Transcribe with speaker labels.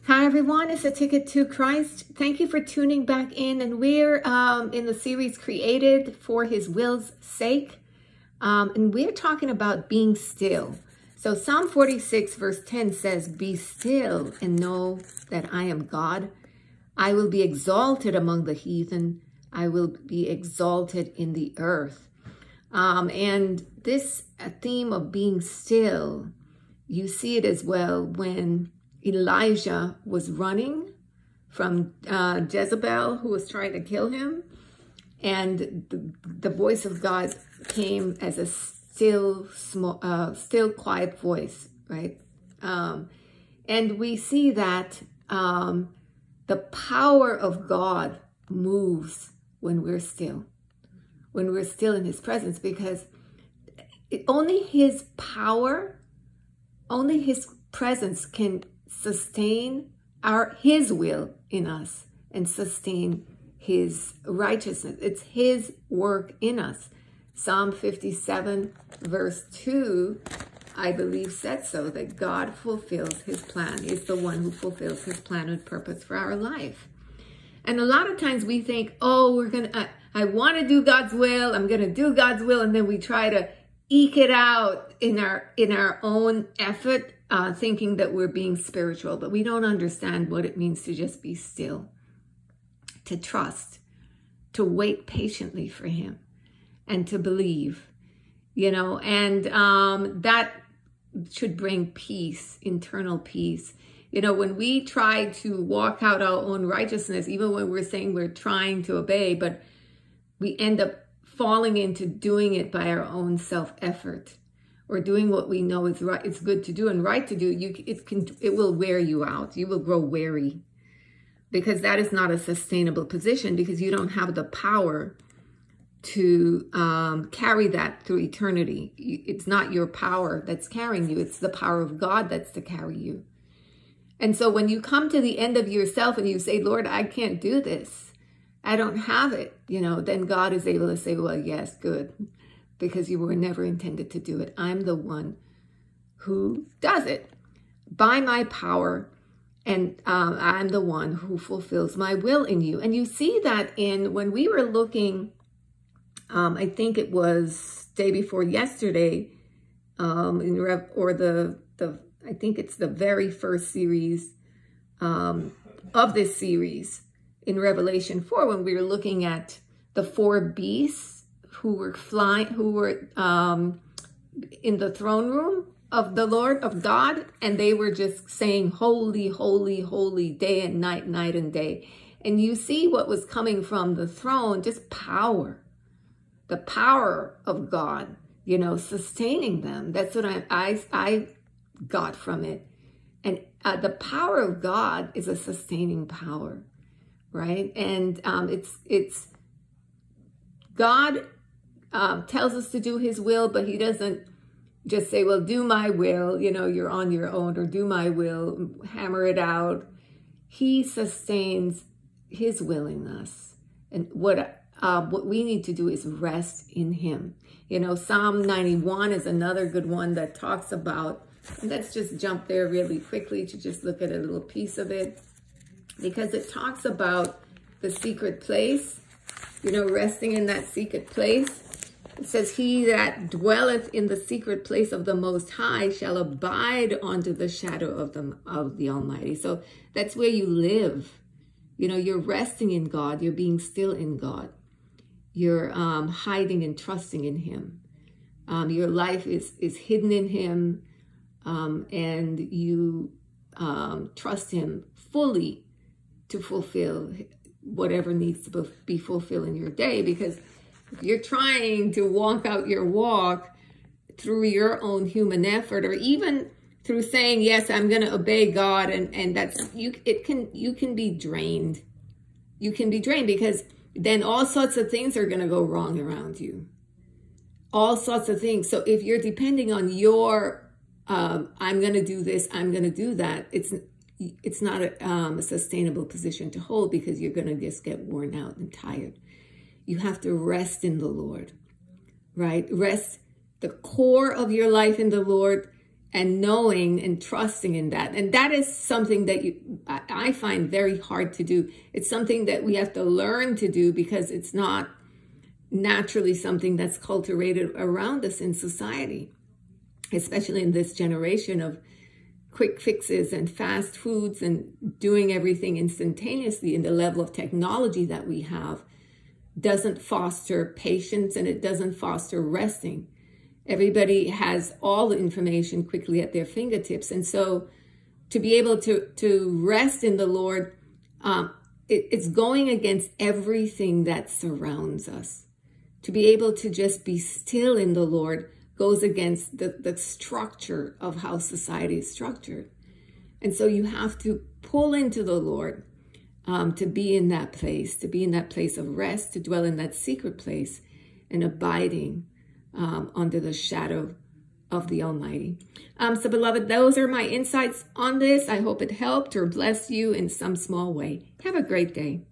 Speaker 1: Hi everyone, it's A Ticket to Christ. Thank you for tuning back in, and we're in the series Created for His Will's Sake, and we're talking about being still. So Psalm 46 verse 10 says, "Be still and know that I am God. I will be exalted among the heathen. I will be exalted in the earth." And this theme of being still, you see it as well when Elijah was running from Jezebel, who was trying to kill him. And the voice of God came as a still, quiet voice, right? And we see that the power of God moves when we're still in his presence, because only his power, only his presence can sustain his will in us and sustain his righteousness. It's his work in us. Psalm 57 verse 2, I believe, said so, that God fulfills his plan. Is the one who fulfills his plan and purpose for our life. And a lot of times we think, oh, I want to do God's will. I'm going to do God's will. And then we try to eke it out in our own effort, thinking that we're being spiritual, but we don't understand what it means to just be still, to trust, to wait patiently for him, and to believe, and that should bring peace, internal peace. When we try to walk out our own righteousness, even when we're saying we're trying to obey, but we end up falling into doing it by our own self-effort, or doing what we know is right, it's good to do and right to do, it will wear you out. You will grow weary, because that is not a sustainable position, because you don't have the power to carry that through eternity. It's not your power that's carrying you. It's the power of God that's to carry you. And so when you come to the end of yourself and you say, Lord, I can't do this, I don't have it, then God is able to say, well, yes, good, because you were never intended to do it. I'm the one who does it by my power, and I'm the one who fulfills my will in you. And you see that when we were looking, I think it was day before yesterday, I think it's the very first series of this series in Revelation 4, when we were looking at the four beasts who were in the throne room of the Lord, of God, and they were just saying, holy, holy, holy, day and night, night and day. And you see what was coming from the throne, just power, the power of God, sustaining them. That's what I got from it. And the power of God is a sustaining power, right? And it's God tells us to do his will, but he doesn't just say, well, do my will, you're on your own, or do my will, hammer it out. He sustains his will in us. And what we need to do is rest in him. Psalm 91 is another good one that talks about, and let's just jump there really quickly to just look at a little piece of it, because it talks about the secret place, resting in that secret place. It says, he that dwelleth in the secret place of the Most High shall abide under the shadow of the Almighty. So that's where you live. You're resting in God. You're being still in God. You're hiding and trusting in him. Your life is hidden in him, and you trust him fully to fulfill whatever needs to be fulfilled in your day. Because if you're trying to walk out your walk through your own human effort, or even through saying, yes, I'm going to obey God, and that's, you can be drained. You can be drained, because then all sorts of things are going to go wrong around you. All sorts of things. So if you're depending on your, I'm going to do this, I'm going to do that, it's not a sustainable position to hold, because you're going to just get worn out and tired. You have to rest in the Lord, right? Rest the core of your life in the Lord, and knowing and trusting in that. And that is something that I find very hard to do. It's something that we have to learn to do because it's not naturally something that's cultivated around us in society, especially in this generation of quick fixes and fast foods and doing everything instantaneously. In the level of technology that we have doesn't foster patience, and it doesn't foster resting. Everybody has all the information quickly at their fingertips. And so to be able to rest in the Lord, it's going against everything that surrounds us. To be able to just be still in the Lord goes against the structure of how society is structured. And so you have to pull into the Lord to be in that place of rest, to dwell in that secret place and abiding under the shadow of the Almighty. So beloved, those are my insights on this. I hope it helped or blessed you in some small way. Have a great day.